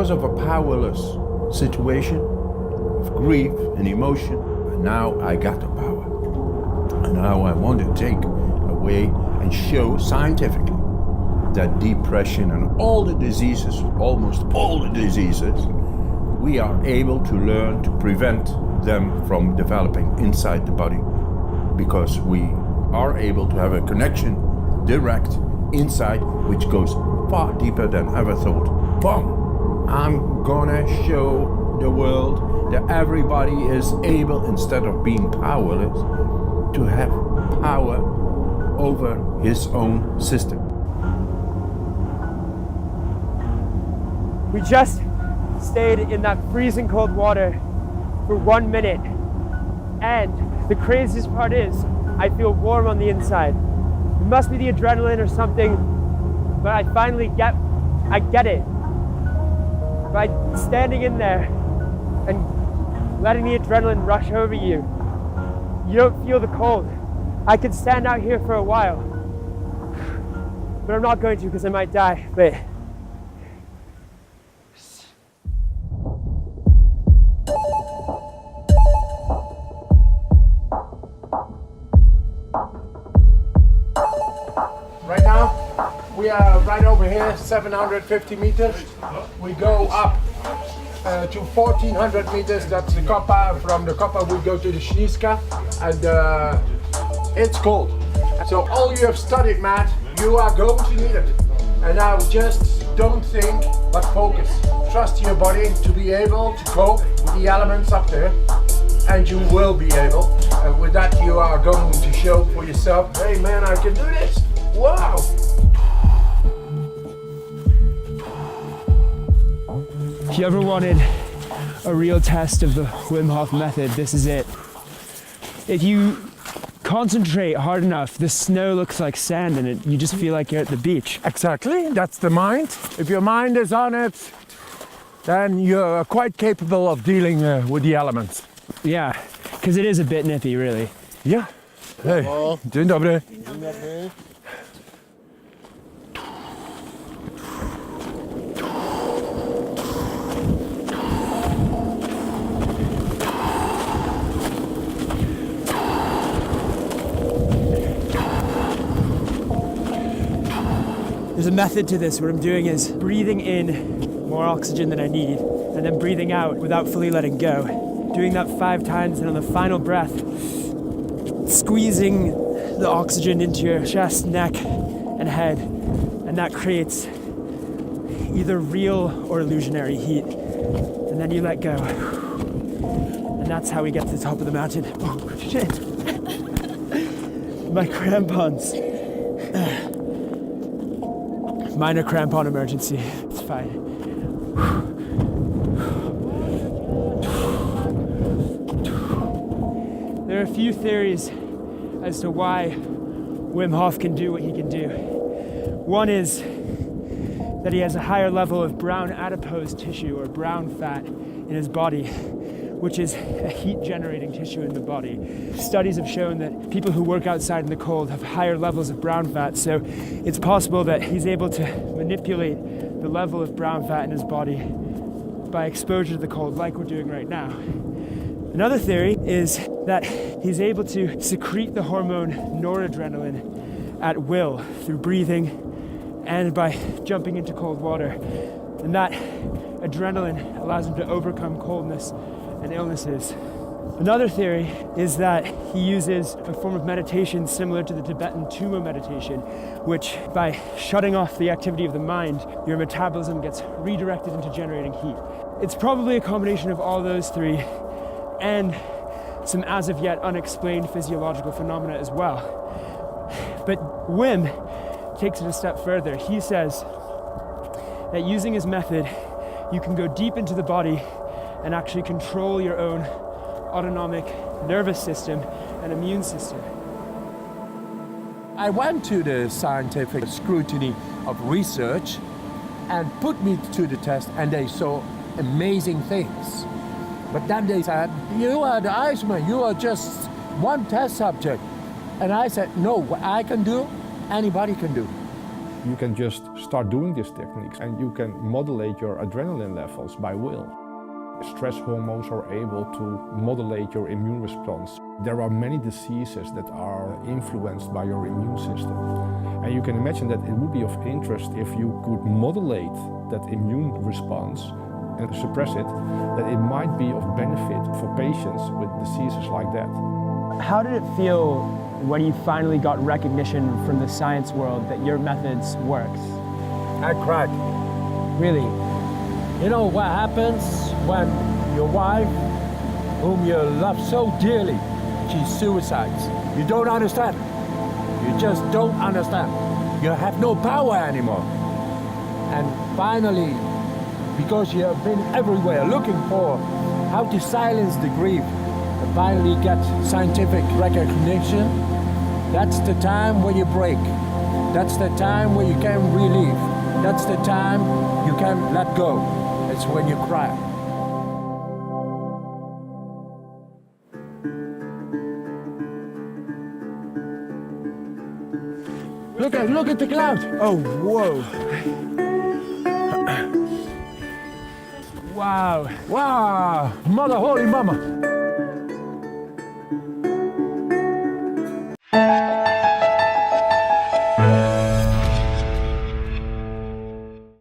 because of a powerless situation of grief and emotion. And now I got the power. And now I want to take away and show scientifically that depression and all the diseases, almost all the diseases, we are able to learn to prevent them from developing inside the body, because we are able to have a connection direct inside, which goes far deeper than ever thought. Boom! I'm gonna show the world that everybody is able, instead of being powerless, to have power over his own system. We just stayed in that freezing cold water for 1 minute, and the craziest part is I feel warm on the inside. It must be the adrenaline or something, but I finally get it. By standing in there and letting the adrenaline rush over you, you don't feel the cold. I could stand out here for a while, but I'm not going to because I might die. But right now, we are right over here, 750 meters. We go up to 1400 meters, that's the Koppa. From the Koppa we go to the Śliska, and it's cold. So all you have studied, Matt, you are going to need it. And now just don't think, but focus. Trust your body to be able to cope with the elements up there, and you will be able. And with that you are going to show for yourself, hey man, I can do this. Wow! if you ever wanted a real test of the Wim Hof method, this is it. If you concentrate hard enough, the snow looks like sand and you just feel like you're at the beach. Exactly, that's the mind. If your mind is on it, then you're quite capable of dealing with the elements. Yeah, because it is a bit nippy, really. Yeah. Hey, dzień dobry. There's a method to this. What I'm doing is breathing in more oxygen than I need, and then breathing out without fully letting go. Doing that 5 times, and on the final breath, squeezing the oxygen into your chest, neck, and head. And that creates either real or illusionary heat. And then you let go. And that's how we get to the top of the mountain. Oh, shit. My crampons. Minor crampon emergency. It's fine. There are a few theories as to why Wim Hof can do what he can do. One is that he has a higher level of brown adipose tissue, or brown fat, in his body, which is a heat-generating tissue in the body. Studies have shown that people who work outside in the cold have higher levels of brown fat, so it's possible that he's able to manipulate the level of brown fat in his body by exposure to the cold, like we're doing right now. Another theory is that he's able to secrete the hormone noradrenaline at will through breathing and by jumping into cold water. And that adrenaline allows him to overcome coldness and illnesses. Another theory is that he uses a form of meditation similar to the Tibetan Tummo meditation, which by shutting off the activity of the mind, your metabolism gets redirected into generating heat. It's probably a combination of all those three and some as of yet unexplained physiological phenomena as well. But Wim takes it a step further. He says that using his method, you can go deep into the body and actually control your own autonomic nervous system and immune system. I went to the scientific scrutiny of research and put me to the test, and they saw amazing things. But then they said, you are the Iceman, you are just one test subject. And I said, no, what I can do, anybody can do. You can just start doing these techniques and you can modulate your adrenaline levels by will. Stress hormones are able to modulate your immune response. There are many diseases that are influenced by your immune system. And you can imagine that it would be of interest if you could modulate that immune response and suppress it, that it might be of benefit for patients with diseases like that. How did it feel when you finally got recognition from the science world that your methods works? I cried. Really? You know what happens when your wife, whom you love so dearly, she suicides? You don't understand. You just don't understand. You have no power anymore. And finally, because you have been everywhere looking for how to silence the grief, and finally get scientific recognition, that's the time when you break. That's the time when you can relieve. That's the time you can let go. It's when you cry. Look at the cloud. Oh, whoa. Wow. Wow, mother holy mama.